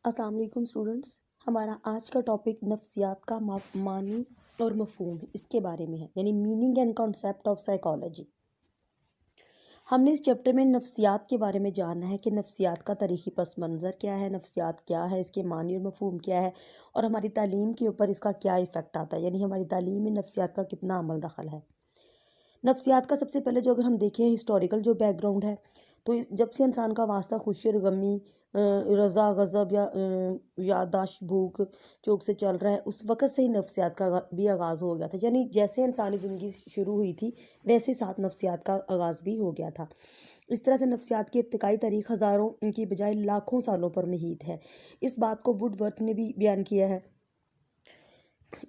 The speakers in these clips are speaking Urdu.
السلام علیکم اسٹوڈنٹس، ہمارا آج کا ٹاپک نفسیات کا معنی اور مفہوم اس کے بارے میں ہے، یعنی meaning and concept of psychology. ہم نے اس چیپٹر میں نفسیات کے بارے میں جاننا ہے کہ نفسیات کا تاریخی پس منظر کیا ہے، نفسیات کیا ہے، اس کے معنی اور مفہوم کیا ہے، اور ہماری تعلیم کے اوپر اس کا کیا ایفیکٹ آتا ہے، یعنی ہماری تعلیم میں نفسیات کا کتنا عمل دخل ہے۔ نفسیات کا سب سے پہلے جو اگر ہم دیکھیں ہسٹوریکل جو بیک گراؤنڈ ہے، تو جب سے انسان کا واسطہ خوشی اور غمی، رضا غضب یا یادداشت بھوک چوک سے چل رہا ہے، اس وقت سے ہی نفسیات کا بھی آغاز ہو گیا تھا، یعنی جیسے انسانی زندگی شروع ہوئی تھی ویسے ساتھ نفسیات کا آغاز بھی ہو گیا تھا۔ اس طرح سے نفسیات کی ارتقائی تاریخ ہزاروں کی بجائے لاکھوں سالوں پر محیط ہے۔ اس بات کو ووڈ ورتھ نے بھی بیان کیا ہے،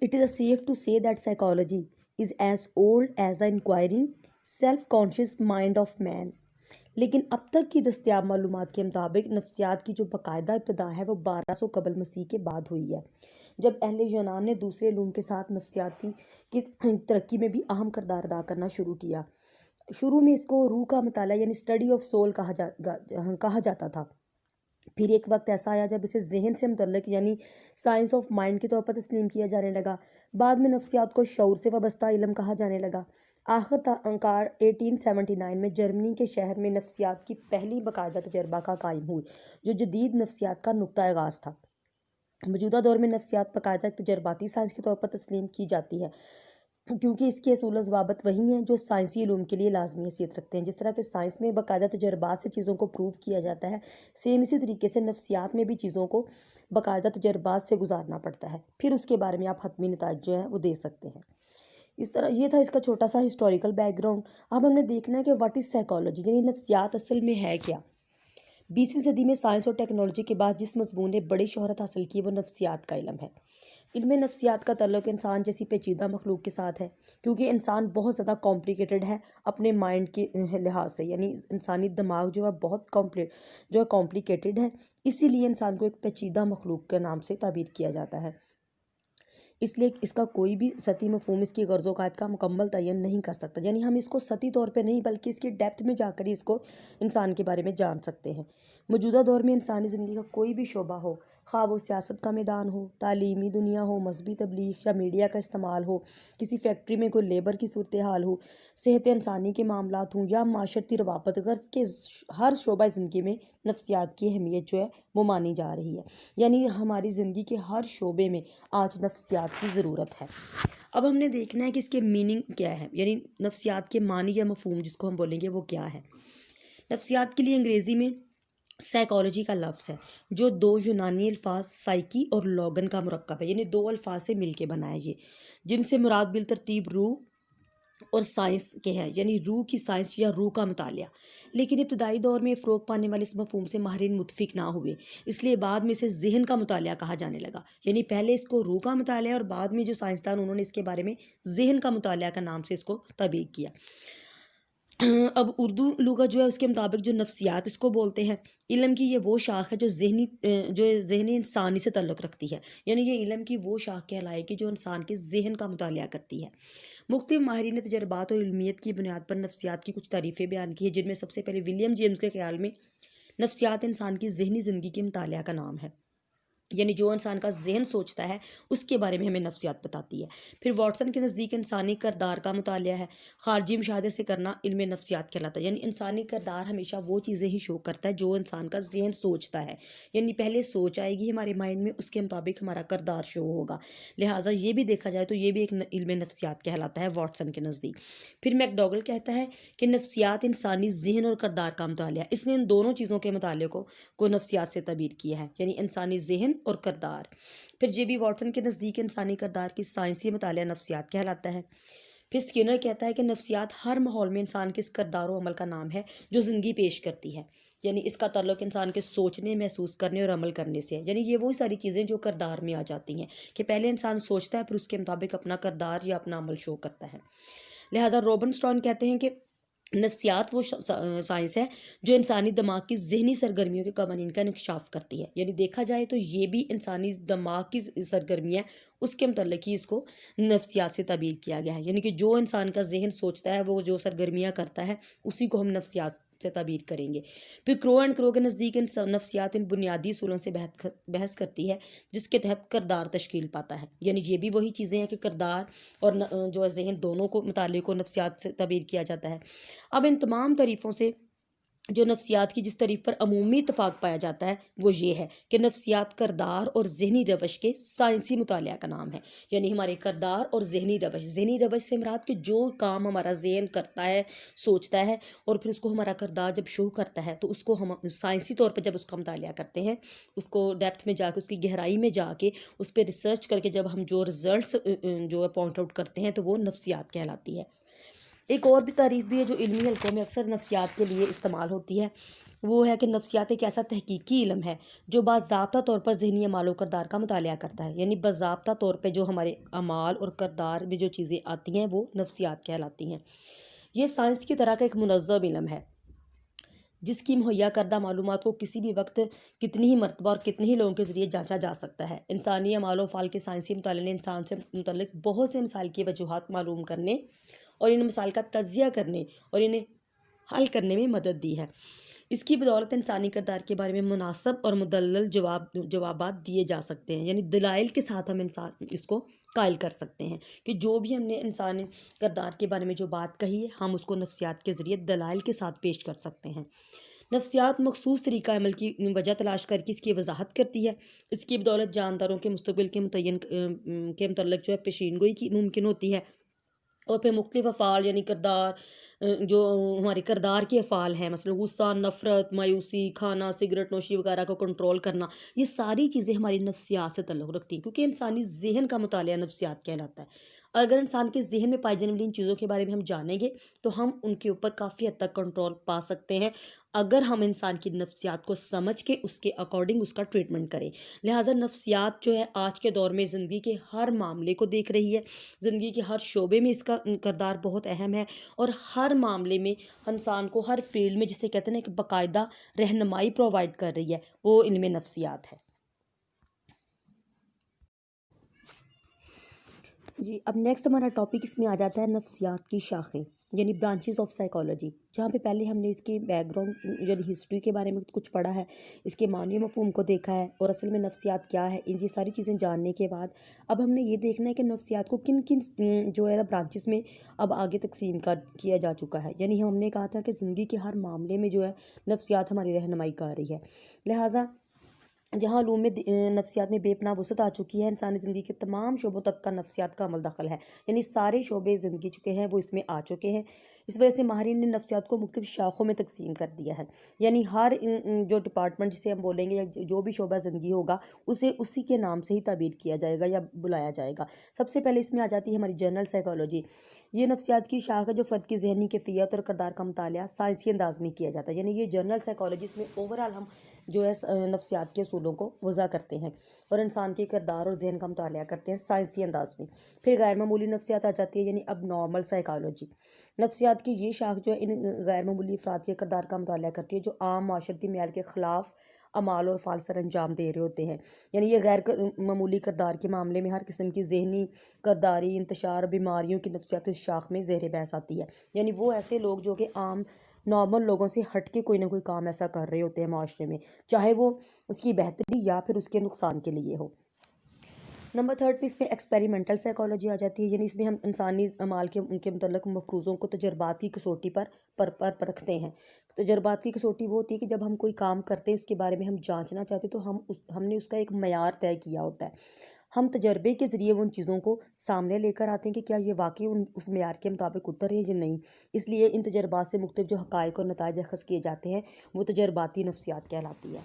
It is safe to say that psychology is as old as the inquiring, self-conscious mind of man. لیکن اب تک کی دستیاب معلومات کے مطابق نفسیات کی جو باقاعدہ ابتدا ہے وہ 1200 قبل مسیح کے بعد ہوئی ہے، جب اہل یونان نے دوسرے علوم کے ساتھ نفسیاتی کی ترقی میں بھی اہم کردار ادا کرنا شروع کیا۔ شروع میں اس کو روح کا مطالعہ یعنی اسٹڈی آف سول کہا جاتا تھا۔ پھر ایک وقت ایسا آیا جب اسے ذہن سے متعلق یعنی سائنس آف مائنڈ کے طور پر تسلیم کیا جانے لگا۔ بعد میں نفسیات کو شعور سے وابستہ علم کہا جانے لگا۔ آخر کار 1879 میں جرمنی کے شہر میں نفسیات کی پہلی باقاعدہ تجربہ کا قائم ہوئی، جو جدید نفسیات کا نقطہ آغاز تھا۔ موجودہ دور میں نفسیات باقاعدہ تجرباتی سائنس کے طور پر تسلیم کی جاتی ہے، کیونکہ اس کے اصول و ضوابط وہی ہیں جو سائنسی علوم کے لیے لازمی حیثیت رکھتے ہیں۔ جس طرح کہ سائنس میں باقاعدہ تجربات سے چیزوں کو پروو کیا جاتا ہے، سیم اسی طریقے سے نفسیات میں بھی چیزوں کو باقاعدہ تجربات سے گزارنا پڑتا ہے، پھر اس کے بارے میں آپ حتمی نتائج جو ہیں وہ دے سکتے ہیں۔ اس طرح یہ تھا اس کا چھوٹا سا ہسٹوریکل بیک گراؤنڈ۔ اب ہم نے دیکھنا ہے کہ واٹ از سائیکالوجی، یعنی نفسیات اصل میں ہے کیا۔ 20ویں صدی میں سائنس اور ٹیکنالوجی کے بعد جس مضمون نے بڑی شہرت حاصل کی وہ نفسیات کا علم ہے۔ علم نفسیات کا تعلق انسان جیسی پیچیدہ مخلوق کے ساتھ ہے، کیونکہ انسان بہت زیادہ کمپلیکیٹڈ ہے اپنے مائنڈ کے لحاظ سے، یعنی انسانی دماغ جو ہے بہت کمپلیکیٹڈ ہے، اسی لیے انسان کو ایک پیچیدہ مخلوق کے نام سے تعبیر کیا جاتا ہے۔ اس لیے اس کا کوئی بھی سطحی مفہوم اس کی غرض و قائد کا مکمل تعین نہیں کر سکتا، یعنی ہم اس کو سطحی طور پہ نہیں بلکہ اس کی ڈیپتھ میں جا کر ہی اس کو انسان کے بارے میں جان سکتے ہیں۔ موجودہ دور میں انسانی زندگی کا کوئی بھی شعبہ ہو، خواہ وہ سیاست کا میدان ہو، تعلیمی دنیا ہو، مذہبی تبلیغ یا میڈیا کا استعمال ہو، کسی فیکٹری میں کوئی لیبر کی صورتحال ہو، صحت انسانی کے معاملات ہوں یا معاشرتی روابط، غرض کے ہر شعبہ زندگی میں نفسیات کی اہمیت جو ہے وہ مانی جا رہی ہے، یعنی ہماری زندگی کے ہر شعبے میں آج نفسیات کی ضرورت ہے۔ اب ہم نے دیکھنا ہے کہ اس کے میننگ کیا ہے، یعنی نفسیات کے معنی یا مفہوم جس کو ہم بولیں گے وہ کیا ہے۔ نفسیات کے لیے انگریزی میں سائیکالوجی کا لفظ ہے، جو دو یونانی الفاظ سائیکی اور لوگن کا مرکب ہے، یعنی دو الفاظ سے مل کے بنا ہے یہ، جن سے مراد بالترتیب روح اور سائنس کے ہیں، یعنی روح کی سائنس یا روح کا مطالعہ۔ لیکن ابتدائی دور میں فروغ پانے والے اس مفہوم سے ماہرین متفق نہ ہوئے، اس لیے بعد میں اسے ذہن کا مطالعہ کہا جانے لگا، یعنی پہلے اس کو روح کا مطالعہ اور بعد میں جو سائنسدان انہوں نے اس کے بارے میں ذہن کا مطالعہ کا نام سے اس کو تعبیر کیا۔ اب اردو لغت جو ہے اس کے مطابق جو نفسیات اس کو بولتے ہیں، علم کی یہ وہ شاخ ہے جو ذہنی انسانی سے تعلق رکھتی ہے، یعنی یہ علم کی وہ شاخ کہلائے گی جو انسان کے ذہن کا مطالعہ کرتی ہے۔ مختلف ماہرین نے تجربات اور علمیت کی بنیاد پر نفسیات کی کچھ تعریفیں بیان کی ہیں، جن میں سب سے پہلے ولیم جیمز کے خیال میں نفسیات انسان کی ذہنی زندگی کے مطالعہ کا نام ہے، یعنی جو انسان کا ذہن سوچتا ہے اس کے بارے میں ہمیں نفسیات بتاتی ہے۔ پھر واٹسن کے نزدیک انسانی کردار کا مطالعہ ہے، خارجی مشاہدے سے کرنا علم نفسیات کہلاتا ہے، یعنی انسانی کردار ہمیشہ وہ چیزیں ہی شو کرتا ہے جو انسان کا ذہن سوچتا ہے، یعنی پہلے سوچ آئے گی ہمارے مائنڈ میں، اس کے مطابق ہمارا کردار شو ہوگا، لہٰذا یہ بھی دیکھا جائے تو یہ بھی ایک علم نفسیات کہلاتا ہے واٹسن کے نزدیک۔ پھر میک ڈوگل کہتا ہے کہ نفسیات انسانی ذہن اور کردار کا مطالعہ، اس نے ان دونوں چیزوں کے مطالعے کو نفسیات سے تعبیر کیا ہے، یعنی انسانی ذہن اور کردار۔ پھر جے بی واٹسن کے نزدیک انسانی کردار کی سائنسی مطالعہ نفسیات کہلاتا ہے۔ پھر سکینر کہتا ہے کہ نفسیات ہر ماحول میں انسان کے اس کردار و عمل کا نام ہے جو زندگی پیش کرتی ہے، یعنی اس کا تعلق انسان کے سوچنے، محسوس کرنے اور عمل کرنے سے ہے، یعنی یہ وہی ساری چیزیں جو کردار میں آ جاتی ہیں کہ پہلے انسان سوچتا ہے پھر اس کے مطابق اپنا کردار یا اپنا عمل شو کرتا ہے۔ لہٰذا روبن اسٹون کہتے ہیں کہ نفسیات وہ سائنس ہے جو انسانی دماغ کی ذہنی سرگرمیوں کے قوانین کا انکشاف کرتی ہے، یعنی دیکھا جائے تو یہ بھی انسانی دماغ کی سرگرمی ہے، اس کے متعلق ہی اس کو نفسیات سے تعبیر کیا گیا ہے، یعنی کہ جو انسان کا ذہن سوچتا ہے وہ جو سرگرمیاں کرتا ہے اسی کو ہم نفسیات سے تعبیر کریں گے۔ پھر کرو اینڈ کرو کے نزدیک نفسیات ان بنیادی اصولوں سے بحث کرتی ہے جس کے تحت کردار تشکیل پاتا ہے، یعنی یہ بھی وہی چیزیں ہیں کہ کردار اور جو ہے ذہن دونوں کو مطالعے کو نفسیات سے تعبیر کیا جاتا ہے۔ اب ان تمام تعریفوں سے جو نفسیات کی جس تعریف پر عمومی اتفاق پایا جاتا ہے وہ یہ ہے کہ نفسیات کردار اور ذہنی روش کے سائنسی مطالعہ کا نام ہے، یعنی ہمارے کردار اور ذہنی روش سے مراد کہ جو کام ہمارا ذہن کرتا ہے، سوچتا ہے، اور پھر اس کو ہمارا کردار جب شو کرتا ہے تو اس کو ہم سائنسی طور پر جب اس کا مطالعہ کرتے ہیں، اس کو ڈیپتھ میں جا کے، اس کی گہرائی میں جا کے، اس پہ ریسرچ کر کے جب ہم جو رزلٹس جو ہے پوائنٹ آؤٹ کرتے ہیں تو وہ نفسیات کہلاتی ہے۔ ایک اور بھی تعریف بھی ہے جو علمی حلقوں میں اکثر نفسیات کے لیے استعمال ہوتی ہے، وہ ہے کہ نفسیات ایک ایسا تحقیقی علم ہے جو باضابطہ طور پر ذہنی اعمال و کردار کا مطالعہ کرتا ہے، یعنی باضابطہ طور پہ جو ہمارے اعمال اور کردار میں جو چیزیں آتی ہیں وہ نفسیات کہلاتی ہیں۔ یہ سائنس کی طرح کا ایک منظم علم ہے جس کی مہیا کردہ معلومات کو کسی بھی وقت کتنی ہی مرتبہ اور کتنے ہی لوگوں کے ذریعے جانچا جا سکتا ہے۔ انسانی اعمال و افعال کے سائنسی مطالعے نے انسان سے متعلق بہت سے مسائل کی وجوہات معلوم کرنے اور ان مسائل کا تجزیہ کرنے اور انہیں حل کرنے میں مدد دی ہے۔ اس کی بدولت انسانی کردار کے بارے میں مناسب اور مدلل جوابات دیے جا سکتے ہیں، یعنی دلائل کے ساتھ ہم اس کو قائل کر سکتے ہیں کہ جو بھی ہم نے انسانی کردار کے بارے میں جو بات کہی ہے ہم اس کو نفسیات کے ذریعے دلائل کے ساتھ پیش کر سکتے ہیں۔ نفسیات مخصوص طریقہ عمل کی وجہ تلاش کر کے اس کی وضاحت کرتی ہے۔ اس کی بدولت جانداروں کے مستقبل کے متعین کے متعلق جو ہے پیشین گوئی کی ممکن ہوتی ہے، اور پھر مختلف افعال یعنی کردار جو ہمارے کردار کے افعال ہیں، مثلا غصہ، نفرت، مایوسی، کھانا، سگریٹ نوشی وغیرہ کو کنٹرول کرنا، یہ ساری چیزیں ہماری نفسیات سے تعلق رکھتی ہیں، کیونکہ انسانی ذہن کا مطالعہ نفسیات کہلاتا ہے۔ اگر انسان کے ذہن میں پائی جانے والی ان چیزوں کے بارے میں ہم جانیں گے تو ہم ان کے اوپر کافی حد تک کنٹرول پا سکتے ہیں، اگر ہم انسان کی نفسیات کو سمجھ کے اس کے اکارڈنگ اس کا ٹریٹمنٹ کریں۔ لہٰذا نفسیات جو ہے آج کے دور میں زندگی کے ہر معاملے کو دیکھ رہی ہے، زندگی کے ہر شعبے میں اس کا کردار بہت اہم ہے، اور ہر معاملے میں انسان کو ہر فیلڈ میں جسے کہتے ہیں نا کہ باقاعدہ رہنمائی پرووائڈ کر رہی ہے، وہ علم نفسیات ہے۔ جی اب نیکسٹ ہمارا ٹاپک اس میں آ جاتا ہے نفسیات کی شاخیں، یعنی برانچز آف سائیکالوجی، جہاں پہ پہلے ہم نے اس کے بیک گراؤنڈ یعنی ہسٹری کے بارے میں کچھ پڑھا ہے، اس کے معنی مفہوم کو دیکھا ہے، اور اصل میں نفسیات کیا ہے، ان یہ ساری چیزیں جاننے کے بعد اب ہم نے یہ دیکھنا ہے کہ نفسیات کو کن کن جو ہے نا برانچز میں اب آگے تقسیم کیا جا چکا ہے، یعنی ہم نے کہا تھا کہ زندگی کے ہر معاملے میں جو ہے نفسیات ہماری رہنمائی کر رہی ہے۔ لہٰذا جہاں علوم میں نفسیات میں بے پناہ وسعت آ چکی ہے، انسانی زندگی کے تمام شعبوں تک کا نفسیات کا عمل دخل ہے، یعنی سارے شعبے زندگی چکے ہیں وہ اس میں آ چکے ہیں۔ اس وجہ سے ماہرین نے نفسیات کو مختلف شاخوں میں تقسیم کر دیا ہے، یعنی ہر جو ڈپارٹمنٹ جسے ہم بولیں گے یا جو بھی شعبہ زندگی ہوگا اسے اسی کے نام سے ہی تعبیر کیا جائے گا یا بلایا جائے گا۔ سب سے پہلے اس میں آ جاتی ہے ہماری جنرل سائیکالوجی۔ یہ نفسیات کی شاخ ہے جو فرد کی ذہنی کیفیت اور کردار کا مطالعہ سائنسی انداز میں کیا جاتا ہے، یعنی یہ جنرل سائیکالوجی اس میں اوورآل ہم جو ہے نفسیات کے اصولوں کو وضع کرتے ہیں اور انسان کے کردار اور ذہن کا مطالعہ کرتے ہیں سائنسی انداز میں۔ پھر غیر معمولی نفسیات آ جاتی ہے، یعنی اب نارمل سائیکالوجی۔ نفسیات کی یہ شاخ جو ہے ان غیر معمولی افراد کے کردار کا مطالعہ کرتی ہے جو عام معاشرتی معیار کے خلاف اعمال اور افعال سر انجام دے رہے ہوتے ہیں، یعنی یہ غیر معمولی کردار کے معاملے میں ہر قسم کی ذہنی، کرداری، انتشار، بیماریوں کی نفسیات اس شاخ میں زیر بحث آتی ہے، یعنی وہ ایسے لوگ جو کہ عام نارمل لوگوں سے ہٹ کے کوئی نہ کوئی کام ایسا کر رہے ہوتے ہیں معاشرے میں، چاہے وہ اس کی بہتری یا پھر اس کے نقصان کے لیے ہو۔ نمبر 3 پہ اس میں ایکسپیریمنٹل سائیکالوجی آ جاتی ہے، یعنی اس میں ہم انسانی اعمال کے متعلق مفروضوں کو تجربات کی کسوٹی پر پرکھتے ہیں۔ تجربات کی کسوٹی وہ ہوتی ہے کہ جب ہم کوئی کام کرتے ہیں اس کے بارے میں ہم جانچنا چاہتے تو ہم نے اس کا ایک معیار طے کیا ہوتا ہے، ہم تجربے کے ذریعے ان چیزوں کو سامنے لے کر آتے ہیں کہ کیا یہ واقعی اس معیار کے مطابق اتر ہے یا نہیں، اس لیے ان تجربات سے مختلف جو حقائق اور نتائج اخذ کیے جاتے ہیں وہ تجرباتی نفسیات کہلاتی ہے۔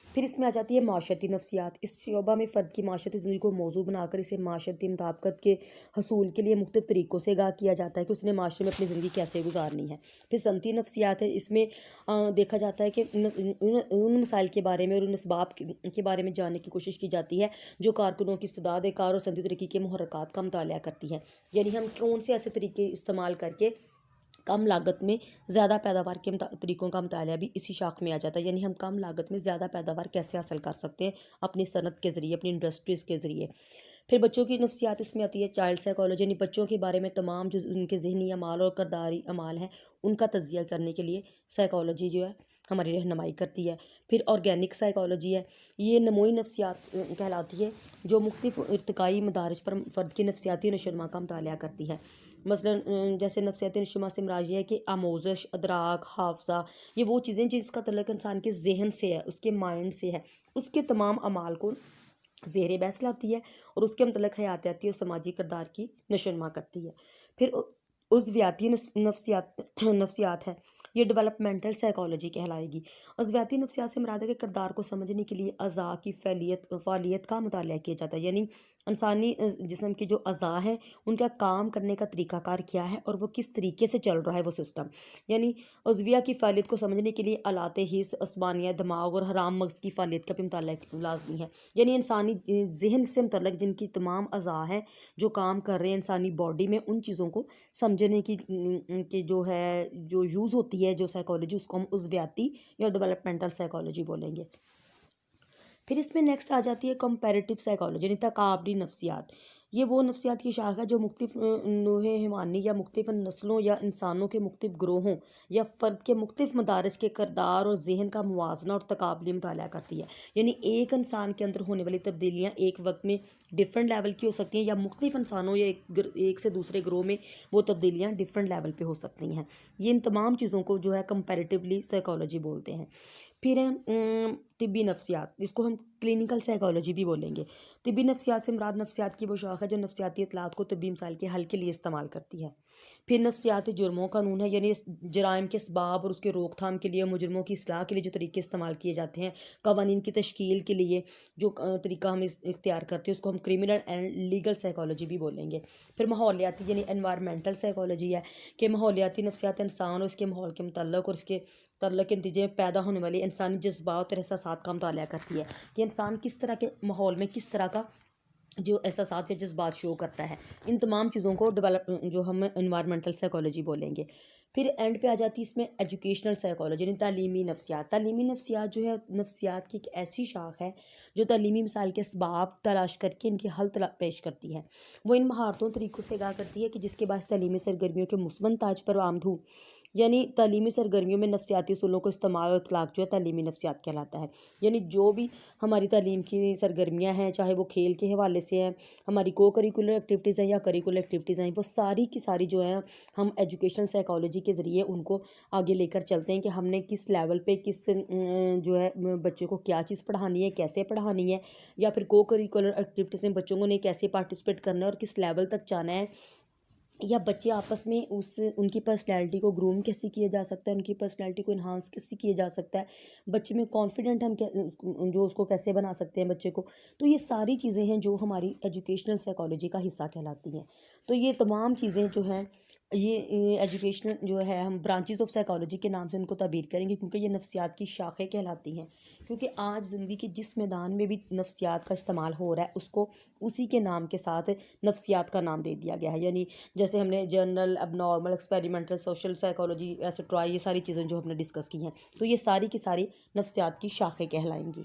پھر اس میں آ جاتی ہے معاشرتی نفسیات۔ اس شعبہ میں فرد کی معاشرتی زندگی کو موضوع بنا کر اسے معاشرتی مطابقت کے حصول کے لیے مختلف طریقوں سے آگاہ کیا جاتا ہے کہ اس نے معاشرے میں اپنی زندگی کیسے گزارنی ہے۔ پھر صنعتی نفسیات ہے، اس میں دیکھا جاتا ہے کہ ان مسائل کے بارے میں اور ان اسباب کے بارے میں جاننے کی کوشش کی جاتی ہے جو کارکنوں کی استعداد کار اور صنعتی ترقی کے محرکات کا مطالعہ کرتی ہے، یعنی ہم کون سے ایسے طریقے استعمال کر کے کم لاگت میں زیادہ پیداوار کے طریقوں کا مطالعہ بھی اسی شاخ میں آ جاتا ہے، یعنی ہم کم لاگت میں زیادہ پیداوار کیسے حاصل کر سکتے ہیں اپنی صنعت کے ذریعے، اپنی انڈسٹریز کے ذریعے۔ پھر بچوں کی نفسیات اس میں آتی ہے چائلڈ سائیکالوجی، یعنی بچوں کے بارے میں تمام جو ان کے ذہنی اعمال اور کرداری اعمال ہیں ان کا تجزیہ کرنے کے لیے سائیکالوجی جو ہے ہماری رہنمائی کرتی ہے۔ پھر آرگینک سائیکالوجی ہے، یہ نموئی نفسیات کہلاتی ہے جو مختلف ارتقائی مدارج پر فرد کی نفسیاتی نشوونما کا مطالعہ کرتی ہے۔ مثلاً جیسے نفسیاتی نشوونما سے مراد یہ ہے کہ آموزش، ادراک، حافظہ، یہ وہ چیزیں جس کا تعلق انسان کے ذہن سے ہے، اس کے مائنڈ سے ہے، اس کے تمام اعمال کو زیر بحث لاتی ہے اور اس کے متعلق حیاتیاتی اور سماجی کردار کی نشوونما کرتی ہے۔ پھر عضویاتی نفسیات ہے، یہ ڈیولپمنٹل سائیکالوجی کہلائے گی۔ عضویاتی نفسیات سے مراد ہے کہ کردار کو سمجھنے کے لیے اعضاء کی فعالیت کا مطالعہ کیا جاتا ہے، یعنی انسانی جسم کے جو اعضاء ہیں ان کا کام کرنے کا طریقہ کار کیا ہے اور وہ کس طریقے سے چل رہا ہے وہ سسٹم، یعنی عضویہ کی فعالیت کو سمجھنے کے لیے آلات حس، عصبانیہ، دماغ اور حرام مغز کی فعالیت کا بھی مطالعہ لازمی ہے، یعنی انسانی ذہن سے متعلق جن کی تمام اعضاء ہیں جو کام کر رہے ہیں انسانی باڈی میں، ان چیزوں کو سمجھنے کی جو ہے جو یوز ہوتی ہے جو سائیکالوجی، اس کو ہم عضویاتی یا ڈیولپمنٹل سائیکالوجی بولیں گے۔ پھر اس میں نیکسٹ آ جاتی ہے کمپیریٹیو سائیکالوجی، یعنی تقابلی نفسیات۔ یہ وہ نفسیات کی شاخ ہے جو مختلف نوع حیوانی یا مختلف نسلوں یا انسانوں کے مختلف گروہوں یا فرد کے مختلف مدارج کے کردار اور ذہن کا موازنہ اور تقابلی مطالعہ کرتی ہے، یعنی ایک انسان کے اندر ہونے والی تبدیلیاں ایک وقت میں ڈفرینٹ لیول کی ہو سکتی ہیں، یا مختلف انسانوں یا ایک سے دوسرے گروہ میں وہ تبدیلیاں ڈفرینٹ لیول پہ ہو سکتی ہیں۔ یہ ان تمام چیزوں کو جو ہے کمپیریٹیولی سائیکالوجی بولتے ہیں۔ پھر ہیں طبی نفسیات، جس کو ہم کلینکل سائیکالوجی بھی بولیں گے۔ طبی نفسیات سے مراد نفسیات کی وہ شاخ ہے جو نفسیاتی اطلاعات کو طبی مسائل کے حل کے لیے استعمال کرتی ہے۔ پھر نفسیاتی جرم و قانون ہے، یعنی جرائم کے اسباب اور اس کے روک تھام کے لیے، مجرموں کی اصلاح کے لیے جو طریقے استعمال کیے جاتے ہیں، قوانین کی تشکیل کے لیے جو طریقہ ہم اختیار کرتے ہیں اس کو ہم کرمنل اینڈ لیگل سائیکالوجی بھی بولیں گے۔ پھر ماحولیاتی یعنی انوائرمنٹل سائیکالوجی ہے کہ ماحولیاتی نفسیات انسان اور اس کے ماحول کے متعلق اور اس کے تعلق کے نتیجے میں پیدا ہونے والی انسانی جذبات اور احساسات کا مطالعہ کرتی ہے کہ انسان کس طرح کے ماحول میں کس طرح کا جو احساسات یا جذبات شو کرتا ہے۔ ان تمام چیزوں کو جو ہم انوائرمنٹل سائیکالوجی بولیں گے۔ پھر اینڈ پہ آ جاتی ہے اس میں ایجوکیشنل سائیکالوجی، یعنی تعلیمی نفسیات۔ تعلیمی نفسیات جو ہے نفسیات کی ایک ایسی شاخ ہے جو تعلیمی مسائل کے اسباب تلاش کر کے ان کی حل پیش کرتی ہے۔ وہ ان مہارتوں طریقوں سے آگاہ کرتی ہے کہ جس کے باعث تعلیمی سرگرمیوں کے مثبت نتائج پر آمد ہوں، یعنی تعلیمی سرگرمیوں میں نفسیاتی اصولوں کو استعمال اور اطلاق جو ہے تعلیمی نفسیات کہلاتا ہے، یعنی جو بھی ہماری تعلیم کی سرگرمیاں ہیں، چاہے وہ کھیل کے حوالے سے ہیں، ہماری کو کریکولر ایکٹیویٹیز ہیں یا کریکولر ایکٹیویٹیز ہیں، وہ ساری کی ساری جو ہیں ہم ایجوکیشنل سائیکالوجی کے ذریعے ان کو آگے لے کر چلتے ہیں کہ ہم نے کس لیول پہ کس جو ہے بچے کو کیا چیز پڑھانی ہے، کیسے پڑھانی ہے، یا پھر کو کریکولر ایکٹیویٹیز میں بچوں کو نے کیسے پارٹیسپیٹ کرنا ہے اور کس لیول تک جانا ہے، یا بچے آپس میں ان کی پرسنالٹی کو گروم کیسے کیا جا سکتا ہے، ان کی پرسنالٹی کو انہانس کیسے کیا جا سکتا ہے، بچے میں کانفیڈنٹ ہم جو اس کو کیسے بنا سکتے ہیں بچے کو۔ تو یہ ساری چیزیں ہیں جو ہماری ایجوکیشنل سائیکالوجی کا حصہ کہلاتی ہیں۔ تو یہ تمام چیزیں جو ہیں یہ ایجوکیشنل جو ہے ہم برانچز آف سائیکالوجی کے نام سے ان کو تعبیر کریں گے، کیونکہ یہ نفسیات کی شاخیں کہلاتی ہیں، کیونکہ آج زندگی کے جس میدان میں بھی نفسیات کا استعمال ہو رہا ہے اس کو اسی کے نام کے ساتھ نفسیات کا نام دے دیا گیا ہے، یعنی جیسے ہم نے جنرل، اب normal, experimental, social psychology, extra, یہ ساری چیزیں جو ہم نے ڈسکس کی ہیں، تو یہ ساری کی ساری نفسیات کی شاخیں کہلائیں گی۔